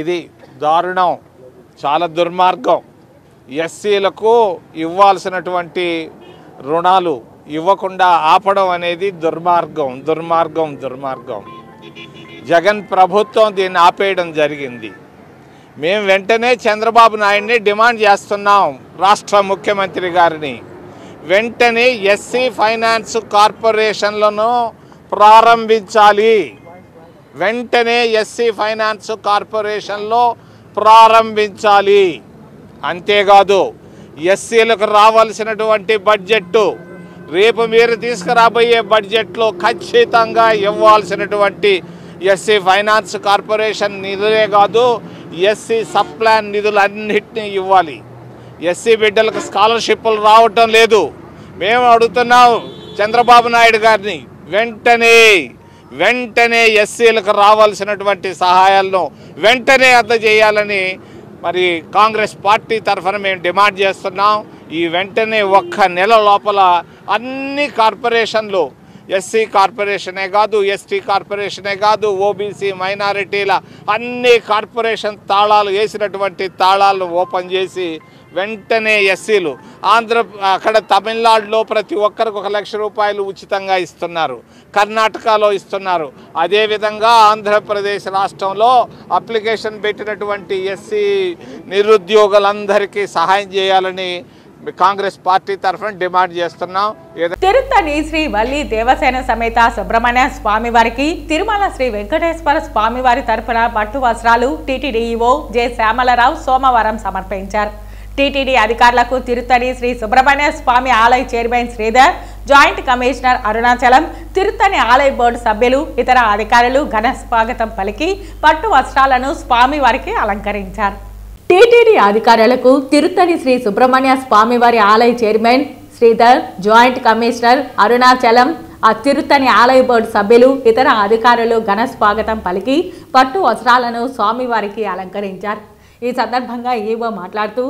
ఇది దారుణం, చాలా దుర్మార్గం. ఎస్సీలకు ఇవ్వాల్సినటువంటి రుణాలు ఇవ్వకుండా ఆపడం అనేది దుర్మార్గం. జగన్ ప్రభుత్వం దీన్ని ఆపేయడం జరిగింది. మేము వెంటనే చంద్రబాబు నాయుడిని డిమాండ్ చేస్తున్నాం, రాష్ట్ర ముఖ్యమంత్రి గారిని, వెంటనే ఎస్సీ ఫైనాన్స్ కార్పొరేషన్లను ప్రారంభించాలి. వెంటనే ఎస్సీ ఫైనాన్స్ కార్పొరేషన్లో ప్రారంభించాలి. అంతేకాదు ఎస్సీలకు రావాల్సినటువంటి బడ్జెట్ రేపు మీరు తీసుకురాబోయే బడ్జెట్లో ఖచ్చితంగా ఇవ్వాల్సినటువంటి ఎస్సీ ఫైనాన్స్ కార్పొరేషన్ నిధులే కాదు, ఎస్సీ సప్లాన్ నిధులన్నింటినీ ఇవ్వాలి. ఎస్సీ బిడ్డలకు స్కాలర్షిప్లు రావటం లేదు. మేము అడుగుతున్నాం చంద్రబాబు నాయుడు గారిని, వెంటనే ఎస్సీలకు రావాల్సినటువంటి సహాయాలను వెంటనే అందజేయాలని మరి కాంగ్రెస్ పార్టీ తరఫున మేము డిమాండ్ చేస్తున్నాం. ఈ వెంటనే 1 నెల లోపల అన్ని కార్పొరేషన్లు, ఎస్సీ కార్పొరేషనే కాదు, ఎస్టీ కార్పొరేషనే కాదు, ఓబీసీ మైనారిటీల అన్ని కార్పొరేషన్ తాళాలు వేసినటువంటి తాళాలను ఓపెన్ చేసి వెంటనే ఎస్సీలు అక్కడ తమిళనాడులో ప్రతి ఒక్కరికి 1 లక్ష రూపాయలు ఉచితంగా ఇస్తున్నారు, కర్ణాటకలో ఇస్తున్నారు. అదేవిధంగా ఆంధ్రప్రదేశ్ రాష్ట్రంలో అప్లికేషన్ పెట్టినటువంటి ఎస్సీ నిరుద్యోగులందరికీ సహాయం చేయాలని కాంగ్రెస్ పార్టీ తరఫున డిమాండ్ చేస్తున్నాం. తిరుత్తని శ్రీ వల్లి దేవసేన సమేత సుబ్రహ్మణ్య స్వామి వారికి తిరుమల శ్రీ వెంకటేశ్వర స్వామివారి తరఫున పట్టు వస్త్రాలు టీటీడీ ఈవో జె శ్యామలరావు సోమవారం సమర్పించారు. టీటీడీ అధికారులకు తిరుత్తని శ్రీ సుబ్రహ్మణ్య స్వామి ఆలయ chairman Sridhar, joint commissioner Arunachalam, Tiruttani ఆలయ బోర్డు సభ్యులు, ఇతర అధికారులు ఘన స్వాగతం పలికి పట్టు వస్త్రాలను స్వామివారికి అలంకరించారు. టీటీడీ అధికారులకు తిరుత్తని శ్రీ సుబ్రహ్మణ్య స్వామివారి ఆలయ chairman Sridhar, joint commissioner Arunachalam, Tiruttani ఆలయ బోర్డు సభ్యులు, ఇతర అధికారులు ఘన స్వాగతం పలికి పట్టు వస్త్రాలను స్వామివారికి అలంకరించారు. ఈ సందర్భంగా ఈవో మాట్లాడుతూ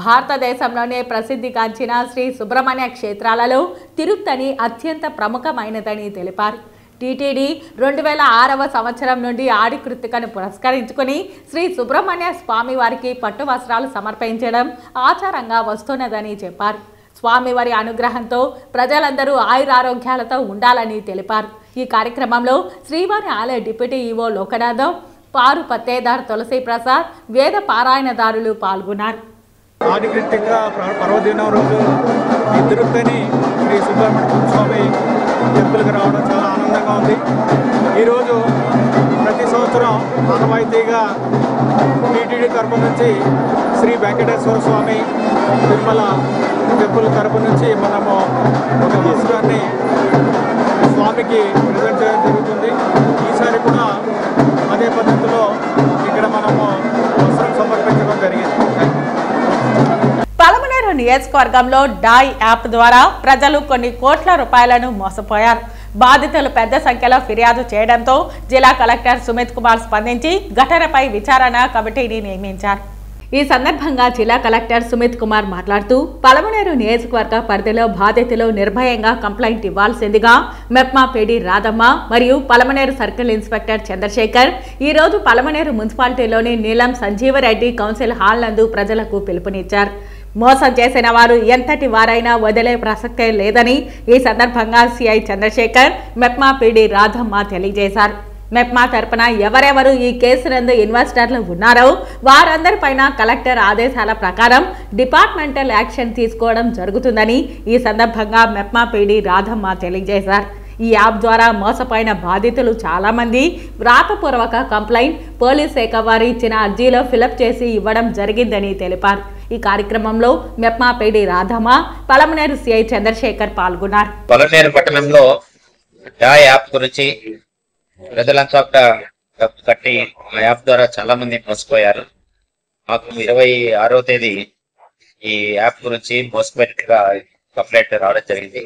భారతదేశంలోనే ప్రసిద్ధిగాంచిన శ్రీ సుబ్రహ్మణ్య క్షేత్రాలలో తిరుత్తని అత్యంత ప్రముఖమైనదని తెలిపారు. టీటీడీ 2006వ సంవత్సరం నుండి ఆడి కృత్తికను పురస్కరించుకుని శ్రీ సుబ్రహ్మణ్య స్వామి వారికి పట్టు వస్త్రాలు సమర్పించడం ఆచారంగా వస్తున్నదని చెప్పారు. స్వామివారి అనుగ్రహంతో ప్రజలందరూ ఆయురారోగ్యాలతో ఉండాలని తెలిపారు. ఈ కార్యక్రమంలో శ్రీవారి ఆలయ డిప్యూటీ ఈవో లోకనాథం, పారు పత్తేదార్ తులసి ప్రసాద్, వేద పారాయణదారులు పాల్గొన్నారు. ఆది కృత్తిక పర్వదినం రోజు ఈ తిరుపతిని శ్రీ సుబ్రహ్మణ్య స్వామి టెంపుల్కి రావడం చాలా ఆనందంగా ఉంది. ఈరోజు ప్రతి సంవత్సరం సంవత్సరం ఆనవాయితీగా టీటీడీ తరపు నుంచి శ్రీ వెంకటేశ్వర స్వామి తిరుమల టెంపుల్ తరపు నుంచి మనము ఒక వస్త్రాన్ని స్వామికి ప్రజెంట్ చేయడం జరుగుతుంది. ఈసారి కూడా అదే పద్ధతిలో ఇక్కడ మనము వస్త్రం సమర్పించడం జరిగింది. పలమనేరు నియోజకవర్గంలో డాయ్ యాప్ ద్వారా ప్రజలు కొన్ని కోట్ల రూపాయలను మోసపోయారు. బాధితులు పెద్ద సంఖ్యలో ఫిర్యాదు చేయడంతో జిల్లా కలెక్టర్ సుమిత్ కుమార్ స్పందించి ఘటనపై విచారణ కమిటీని నియమించారు. ఈ సందర్భంగా జిల్లా కలెక్టర్ సుమిత్ కుమార్ మాట్లాడుతూ పలమనేరు నియోజకవర్గ పరిధిలో బాధితులు నిర్భయంగా కంప్లైంట్ ఇవ్వాల్సిందిగా మెప్మా పేడి రాధమ్మ మరియు పలమనేరు సర్కిల్ ఇన్స్పెక్టర్ చంద్రశేఖర్ ఈ రోజు పలమనేరు మున్సిపాలిటీలోని నీలం సంజీవరెడ్డి కౌన్సిల్ హాల్ నందు ప్రజలకు పిలుపునిచ్చారు. మోసం చేసిన వారు ఎంతటి వారైనా వదిలే ప్రసక్తే లేదని ఈ సందర్భంగా సిఐ చంద్రశేఖర్ మెప్మా పీడి రాధమ్మ తెలియజేశారు. మెప్మా తరపున ఎవరెవరు ఈ కేసు నందు ఇన్వెస్టర్లు ఉన్నారో వారందరిపైన కలెక్టర్ ఆదేశాల ప్రకారం డిపార్ట్మెంటల్ యాక్షన్ తీసుకోవడం జరుగుతుందని ఈ సందర్భంగా మెప్మా పీడి రాధమ్మ తెలియజేశారు. ఈ యాప్ ద్వారా మోసపోయిన బాధితులు చాలా మంది వ్రాతపూర్వక కంప్లైంట్ పోలీస్ శాఖ వారు ఇచ్చిన అర్జీలో ఫిలప్ చేసి ఇవ్వడం జరిగిందని తెలిపారు. ఈ కార్యక్రమంలో మెప్మా పేడి రాధమ్మ, పలమనేరు సిఐ చంద్రశేఖర్ పాల్గొన్నారు. పలమనేరు పట్టణంలో యాప్ గురించి ప్రజలంతా కట్టి ఆ యాప్ ద్వారా చాలా మంది మోసపోయారు. మాకు 26వ తేదీ ఈ యాప్ గురించి మోసపోయినట్టుగా కంప్లైంట్ రావడం జరిగింది.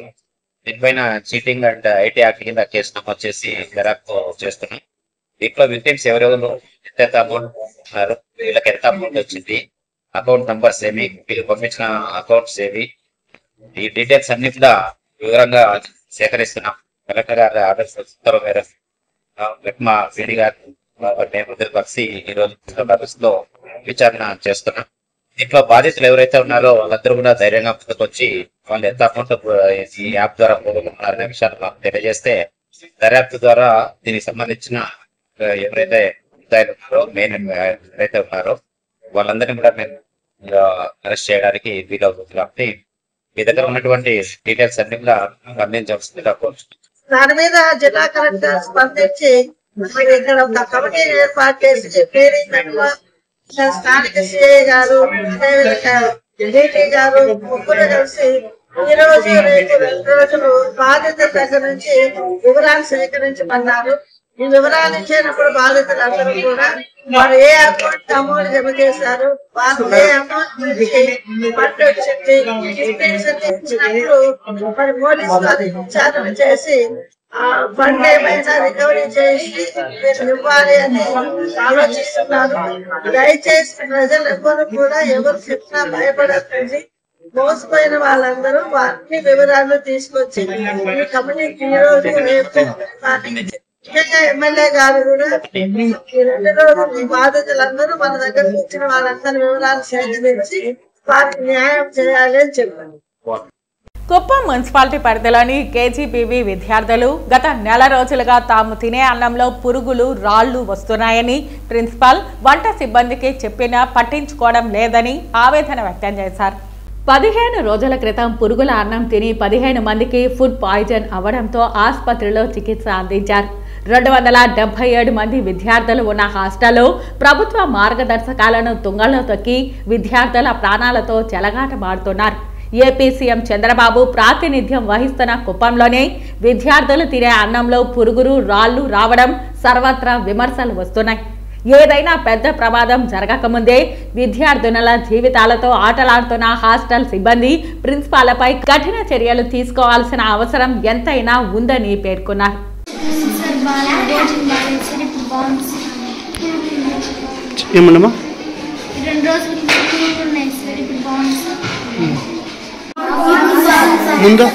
దీనిపైన చీటింగ్ అండ్ ఐటీ యాక్ట్ కింద కేసు నమోదు చేసి దర్యాప్తు చేస్తున్నాం. దీంట్లో విక్టిమ్స్ ఎవరెవరు ఎంత అమౌంట్ ఉన్నారు, వీళ్ళకి ఎంత అమౌంట్ వచ్చింది, అకౌంట్ నంబర్స్ ఏమి, వీళ్ళు పంపించిన అకౌంట్స్ ఏవి, ఈ డీటెయిల్స్ అన్ని కూడా వివరంగా సేకరిస్తున్నాం. కలెక్టర్ గారి ఆర్డర్స్ ఉత్తర్వు మేరకు మెప్మా పీడి గారు కలిసి ఈరోజు ఆఫీస్లో విచారణ చేస్తున్నాం. దీంట్లో బాధితులు ఎవరైతే ఉన్నారో వాళ్ళందరూ కూడా ధైర్యంగా ముందుకొచ్చి వాళ్ళు ఎంత అమౌంట్ ఈ యాప్ ద్వారా పోగొట్టుకున్నారనే విషయాన్ని మాకు తెలియజేస్తే దర్యాప్తు ద్వారా దీనికి సంబంధించిన ఎవరైతే ఉన్నారో మెయిన్ ఎవరైతే ఉన్నారో వాళ్ళందరినీ కూడా మేము అరెస్ట్ చేయడానికి వీలవుతుంది. కాబట్టి మీ దగ్గర ఉన్నటువంటి డీటెయిల్స్ అన్ని కూడా అందించవలసిందిగా కోరుతున్నాం. దాని మీద జిల్లా కలెక్టర్ స్పందించి ఇక్కడ ఒక కమిటీ ఏర్పాటు చేసి పేరు స్థానిక సిఐ గారు డిటి గారు ముగ్గురు కలిసి ఈ రోజు రేపు 2 రోజులు బాధితుల దగ్గర నుంచి వివరాలు సేకరించమన్నారు. ఈ వివరాలు ఇచ్చినప్పుడు బాధితులందరూ కూడా వారు ఏ అకౌంట్ అమౌంట్ జమ చేశారు, వారు ఏ అమౌంట్ నుంచి ఫండ్ వచ్చింది ఇచ్చినప్పుడు మరి పోలీసు వారు విచారణ చేసి ఆ ఫండ్ ఏమైనా రికవరీ చేసి మీరు ఇవ్వాలి అని ఆలోచిస్తున్నారు. దయచేసి ప్రజలెవ్వరు కూడా ఎవరు చెప్పినా భయపడకండి. మోసపోయిన వాళ్ళందరూ వారిని వివరాలు తీసుకొచ్చి ఈ కమిటీకి ఈ రోజు రేపు ముఖ్యంగా ఎమ్మెల్యే గారు కూడా ఈ 2 రోజులు బాధితులందరూ మన దగ్గరకు వచ్చిన వాళ్ళందరి వివరాలు సేకరించి వారికి న్యాయం చేయాలి అని చెప్పారు. కుప్పం మున్సిపాలిటీ పరిధిలోని కేజీబీవీ విద్యార్థులు గత నెల రోజులుగా తాము తినే అన్నంలో పురుగులు రాళ్లు వస్తున్నాయని ప్రిన్సిపాల్ వంట సిబ్బందికి చెప్పినా పట్టించుకోవడం లేదని ఆవేదన వ్యక్తం చేశారు. 15 రోజుల క్రితం పురుగుల అన్నం తిని 15 మందికి ఫుడ్ పాయిజన్ అవ్వడంతో ఆసుపత్రిలో చికిత్స అందించారు. 277 మంది విద్యార్థులు ఉన్న హాస్టల్లో ప్రభుత్వ మార్గదర్శకాలను తుంగలో తొక్కి విద్యార్థుల ప్రాణాలతో చెలగాటమాడుతున్నారు. ఏపీ సీఎం చంద్రబాబు ప్రాతినిధ్యం వహిస్తున్న కుప్పంలోనే విద్యార్థులు తినే అన్నంలో పురుగులు రాళ్లు రావడం సర్వత్రా విమర్శలు వస్తున్నాయి. ఏదైనా పెద్ద ప్రమాదం జరగకముందే విద్యార్థినుల జీవితాలతో ఆటలాడుతున్న హాస్టల్ సిబ్బంది ప్రిన్సిపాలపై కఠిన చర్యలు తీసుకోవాల్సిన అవసరం ఎంతైనా ఉందని పేర్కొన్నారు. ముందు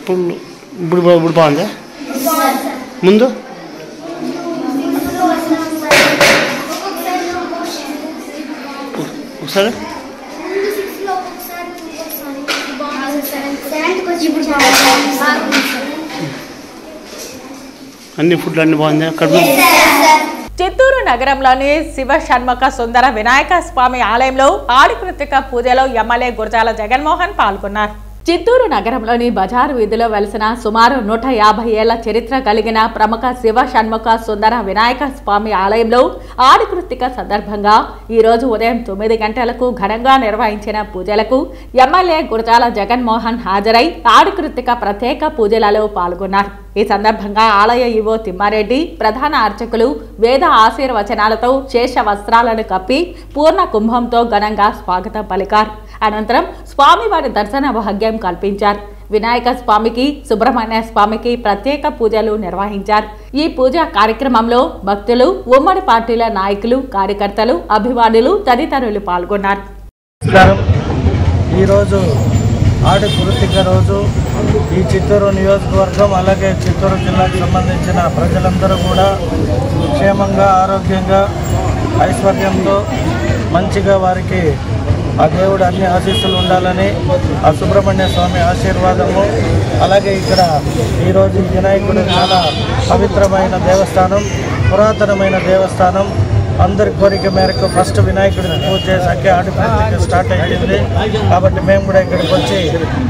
ఎన్ని రోజుల నుంచి ఇప్పుడు బాగుందా? ముందు ఒకసారి అన్ని ఫుడ్లు అన్ని బాగుందా? కడుపు చిత్తూరు నగరంలోని శివ షణ్ముఖ సుందర వినాయక స్వామి ఆలయంలో ఆడికృతిక పూజలో ఎమ్మెల్యే గురజాల జగన్మోహన్ పాల్గొన్నారు. చిత్తూరు నగరంలోని బజారు వీధిలో వెలిసిన సుమారు 150 ఏళ్ల చరిత్ర కలిగిన ప్రముఖ శివ షణ్ముఖ సుందర వినాయక స్వామి ఆలయంలో ఆడికృతిక సందర్భంగా ఈరోజు ఉదయం 9 గంటలకు ఘనంగా నిర్వహించిన పూజలకు ఎమ్మెల్యే గురజాల జగన్మోహన్ హాజరై ఆడికృతిక ప్రత్యేక పూజలలో పాల్గొన్నారు. ఈ సందర్భంగా ఆలయ ఈవో తిమ్మారెడ్డి ప్రధాన అర్చకులు వేద ఆశీర్వచనాలతో శేష వస్త్రాలను కప్పి పూర్ణ కుంభంతో ఘనంగా స్వాగతం పలికారు. అనంతరం స్వామివారి దర్శన భాగ్యం కల్పించారు. వినాయక స్వామికి సుబ్రహ్మణ్య స్వామికి ప్రత్యేక పూజలు నిర్వహించారు. ఈ పూజా కార్యక్రమంలో భక్తులు, ఉమ్మడి పార్టీల నాయకులు, కార్యకర్తలు, అభిమానులు తదితరులు పాల్గొన్నారు. ఈరోజు ఆడి కృతిక రోజు ఈ చిత్తూరు నియోజకవర్గం అలాగే చిత్తూరు జిల్లాకు సంబంధించిన ప్రజలందరూ కూడా క్షేమంగా, ఆరోగ్యంగా, ఐశ్వర్యంతో మంచిగా వారికి ఆ దేవుడు అన్ని ఆశీస్సులు ఉండాలని ఆ సుబ్రహ్మణ్య స్వామి ఆశీర్వాదము. అలాగే ఇక్కడ ఈరోజు వినాయకుడు చాలా పవిత్రమైన దేవస్థానం, పురాతనమైన దేవస్థానం. అందరి కోరిక మేరకు ఫస్ట్ వినాయకుడిని పూజ చేసాకే ఆడికృతిక స్టార్ట్ అయ్యింది. కాబట్టి మేము కూడా ఇక్కడికి వచ్చి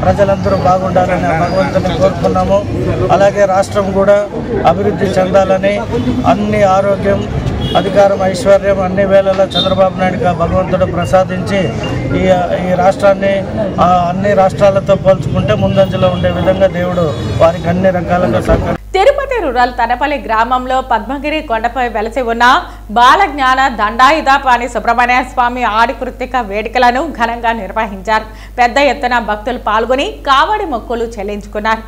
ప్రజలందరూ బాగుండాలని భగవంతుని కోరుకున్నాము. అలాగే రాష్ట్రం కూడా అభివృద్ధి చెందాలని, అన్ని ఆరోగ్యం, అధికారం, ఐశ్వర్యం అన్ని వేళలా చంద్రబాబు నాయుడుగా భగవంతుడు ప్రసాదించి ఈ రాష్ట్రాన్ని అన్ని రాష్ట్రాలతో పోల్చుకుంటే ముందంజలో ఉండే విధంగా దేవుడు వారికి అన్ని రకాలుగా సహకరి. తిరుపతి రూరల్ తనపల్లి గ్రామంలో పద్మగిరి కొండపై వెలసి ఉన్న బాలజ్ఞాన దండాయుధపాణి సుబ్రహ్మణ్య స్వామి ఆడికృతిక వేడుకలను ఘనంగా నిర్వహించారు. పెద్ద ఎత్తున భక్తులు పాల్గొని కావడి మొక్కులు చెల్లించుకున్నారు.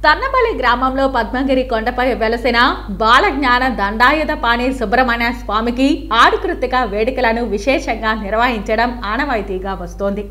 తన్నపల్లి గ్రామంలో పద్మగిరి కొండపై వెలసిన బాలజ్ఞాన దండాయుధపాణి సుబ్రహ్మణ్య స్వామికి ఆడికృతిక వేడుకలను విశేషంగా నిర్వహించడం ఆనవాయితీగా వస్తోంది.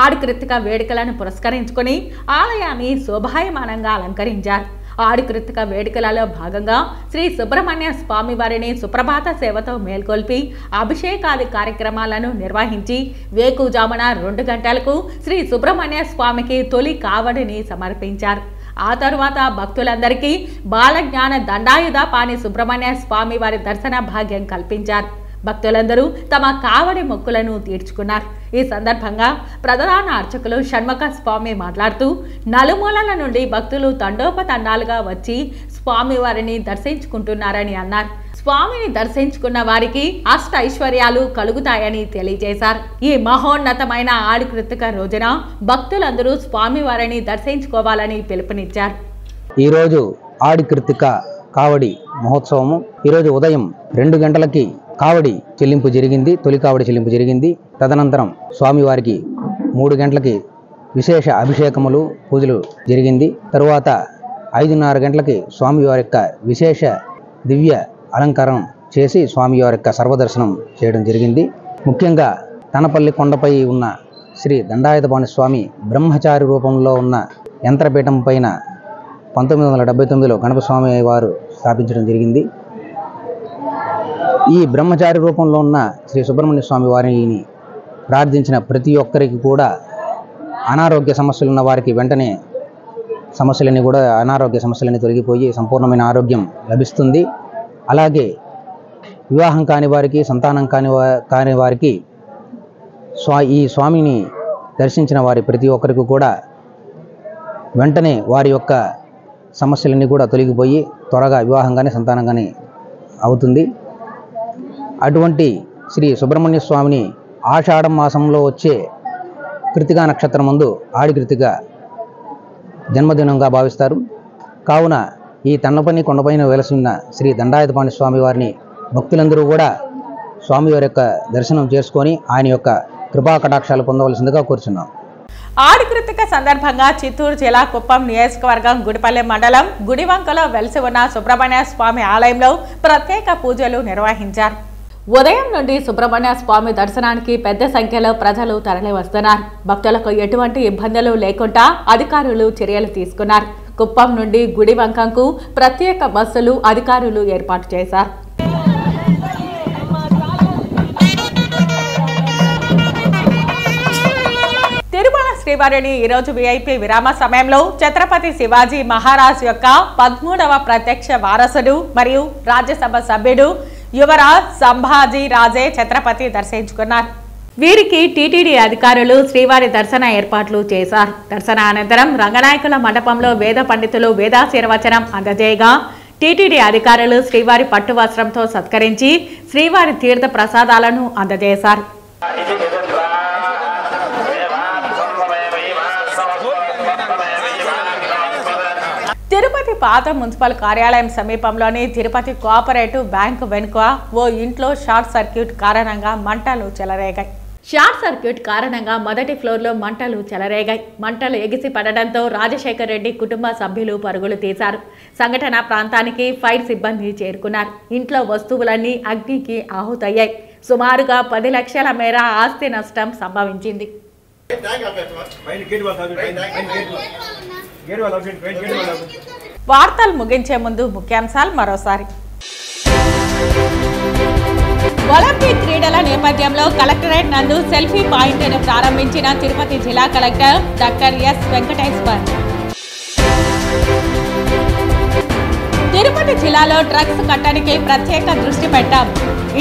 ఆడికృతిక వేడుకలను పురస్కరించుకుని ఆలయాన్ని శోభాయమానంగా అలంకరించారు. ఆడికృతిక వేడుకలలో భాగంగా శ్రీ సుబ్రహ్మణ్య స్వామి వారిని సుప్రభాత సేవతో మేల్కొల్పి అభిషేకాది కార్యక్రమాలను నిర్వహించి వేకుజామున 2 గంటలకు శ్రీ సుబ్రహ్మణ్య స్వామికి తొలి కావడిని సమర్పించారు. ఆ తరువాత భక్తులందరికీ బాలజ్ఞాన దండాయుధపాణి సుబ్రహ్మణ్య స్వామి వారి దర్శన భాగ్యం కల్పించారు. భక్తులందరూ తమ కావడి మొక్కులను తీర్చుకున్నారు. ఈ సందర్భంగా ప్రధాన అర్చకులు షణ్ముఖ స్వామి మాట్లాడుతూ నలుమూలల నుండి భక్తులు తండోపతండాలుగా వచ్చి స్వామివారిని దర్శించుకుంటున్నారని అన్నారు. స్వామిని దర్శించుకున్న వారికి అష్ట ఐశ్వర్యాలు కలుగుతాయని తెలియజేశారు. ఈ మహోన్నతమైన ఆడికృతిక రోజున భక్తులందరూ స్వామివారిని దర్శించుకోవాలని పిలుపునిచ్చారు. ఈరోజు ఆడికృతిక కావడి మహోత్సవము ఈరోజు ఉదయం 2 గంటలకి కావడి చెల్లింపు జరిగింది. తొలి కావడి చెల్లింపు జరిగింది. తదనంతరం స్వామివారికి 3 గంటలకి విశేష అభిషేకములు, పూజలు జరిగింది. తరువాత 5:30 గంటలకి స్వామివారి యొక్క విశేష దివ్య అలంకారం చేసి స్వామివారి యొక్క సర్వదర్శనం చేయడం జరిగింది. ముఖ్యంగా తనపల్లి కొండపై ఉన్న శ్రీ దండాయుధపాణి స్వామి బ్రహ్మచారి రూపంలో ఉన్న యంత్రపీఠం పైన 1979లో గణపస్వామి వారు స్థాపించడం జరిగింది. ఈ బ్రహ్మచారి రూపంలో ఉన్న శ్రీ సుబ్రహ్మణ్య స్వామి వారిని ప్రార్థించిన ప్రతి ఒక్కరికి కూడా అనారోగ్య సమస్యలు ఉన్న వారికి వెంటనే అనారోగ్య సమస్యలన్నీ తొలగిపోయి సంపూర్ణమైన ఆరోగ్యం లభిస్తుంది. అలాగే వివాహం కాని వారికి, సంతానం కాని వారికి ఈ స్వామిని దర్శించిన వారి ప్రతి ఒక్కరికి కూడా వెంటనే వారి యొక్క సమస్యలన్నీ కూడా తొలగిపోయి త్వరగా వివాహం కానీ, సంతానం కానీ అవుతుంది. అటువంటి శ్రీ సుబ్రహ్మణ్య స్వామిని ఆషాఢ మాసంలో వచ్చే కృతికా నక్షత్రం ముందు ఆడికృతిక జన్మదినంగా భావిస్తారు. కావున ఈ తన్నపల్లి కొండపైన వెలసిన శ్రీ దండాయుధపాణి స్వామి వారిని భక్తులందరూ కూడా స్వామివారి యొక్క దర్శనం చేసుకొని ఆయన యొక్క కృపా కటాక్షాలు పొందవలసిందిగా కోరుచున్నాం. ఆడికృతిక సందర్భంగా చిత్తూరు జిల్లా కుప్పం నియోజకవర్గం గుడిపల్లి మండలం గుడివంకలో వెలిసి ఉన్న సుబ్రహ్మణ్య స్వామి ఆలయంలో ప్రత్యేక పూజలు నిర్వహించారు. ఉదయం నుండి సుబ్రహ్మణ్య స్వామి దర్శనానికి పెద్ద సంఖ్యలో ప్రజలు తరలి వస్తున్నారు. భక్తులకు ఎటువంటి ఇబ్బందులు లేకుండా అధికారులు చర్యలు తీసుకున్నారు. కుప్పం నుండి గుడివంకంకు ప్రత్యేక బస్సులు అధికారులు ఏర్పాటు చేశారు. తిరుమల శ్రీవారిని ఈరోజు విఐపి విరామ సమయంలో ఛత్రపతి శివాజీ మహారాజ్ యొక్క 13వ ప్రత్యక్ష వారసుడు మరియు రాజ్యసభ సభ్యుడు యువరాజ్ సంభాజీ రాజే ఛత్రపతి దర్శించుకున్నారు. వీరికి టీటీడీ అధికారులు శ్రీవారి దర్శన ఏర్పాట్లు చేశారు. దర్శన అనంతరం రంగనాయకుల మండపంలో వేద పండితులు వేదాశీర్వచనం అందజేయగా టీటీడీ అధికారులు శ్రీవారి పట్టు వస్త్రంతో సత్కరించి శ్రీవారి తీర్థ ప్రసాదాలను అందజేశారు. తిరుపతి పాత మున్సిపల్ కార్యాలయం సమీపంలోని తిరుపతి కోఆపరేటివ్ బ్యాంకు వెనుక ఓ ఇంట్లో షార్ట్ సర్క్యూట్ కారణంగా మంటలు చెలరేగాయి. షార్ట్ సర్క్యూట్ కారణంగా మొదటి ఫ్లోర్లో మంటలు చెలరేగాయి. మంటలు ఎగిసి పడడంతో రాజశేఖర్ రెడ్డి కుటుంబ సభ్యులు పరుగులు తీశారు. సంఘటన ప్రాంతానికి ఫైర్ సిబ్బంది చేరుకున్నారు. ఇంట్లో వస్తువులన్నీ అగ్నికి ఆహుతయ్యాయి. సుమారుగా 10 లక్షల మేర ఆస్తి నష్టం సంభవించింది. వార్తలు ముగించే ముందు ముఖ్యాంశాలు మరోసారి. ఒలింపిక్ క్రీడల నేపథ్యంలో కలెక్టరేట్ నందు సెల్ఫీ పాయింట్ను ప్రారంభించిన తిరుపతి జిల్లా collector doctor yes Venkateshwar. Tirupati జిల్లాలో డ్రగ్స్ కట్టడికి ప్రత్యేక దృష్టి పెట్టాం.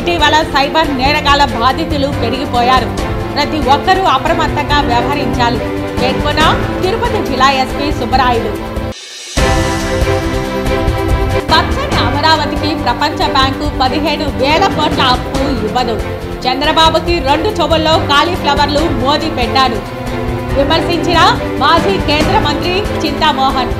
ఇటీవల సైబర్ నేరగాళ్ల బాధితులు పెరిగిపోయారు. ప్రతి ఒక్కరూ అప్రమత్తంగా వ్యవహరించాలి పేర్కొన్న తిరుపతి జిల్లా ఎస్పీ సుబ్బరాయుడు. పచ్చని అమరావతికి ప్రపంచ బ్యాంకు 15,000 కోట్ల అప్పు ఇవ్వదు. చంద్రబాబుకి 2 చెవుల్లో కాలీఫ్లవర్లు మోదీ పెట్టాడు విమర్శించిన మాజీ కేంద్ర మంత్రి చింతామోహన్.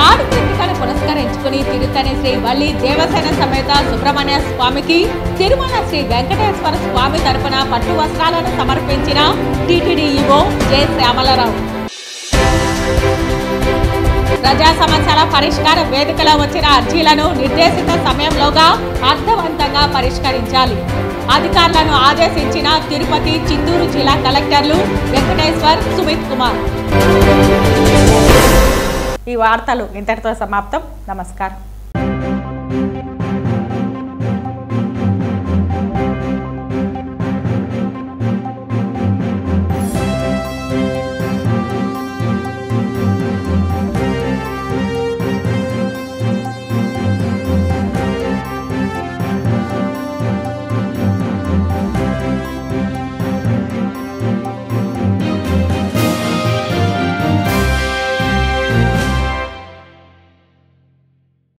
ఆడుకృతికను పురస్కరించుకుని తిరుత్తని శ్రీ వల్లి దేవసేన సమేత సుబ్రహ్మణ్య స్వామికి తిరుమల శ్రీ వెంకటేశ్వర స్వామి తరపున పట్టు వస్త్రాలను సమర్పించిన టీటీడీ ఈవో జె శ్యామలరావు. ప్రజా సమస్యల పరిష్కార వేదికలో వచ్చిన అర్జీలను నిర్దేశిత సమయంలోగా అర్థవంతంగా పరిష్కరించాలి. అధికారులను ఆదేశించిన తిరుపతి, చిత్తూరు జిల్లా కలెక్టర్లు వెంకటేశ్వర్, సుమిత్ కుమార్. ఈ వార్తలు ఇంతటితో సమాప్తం. నమస్కారం.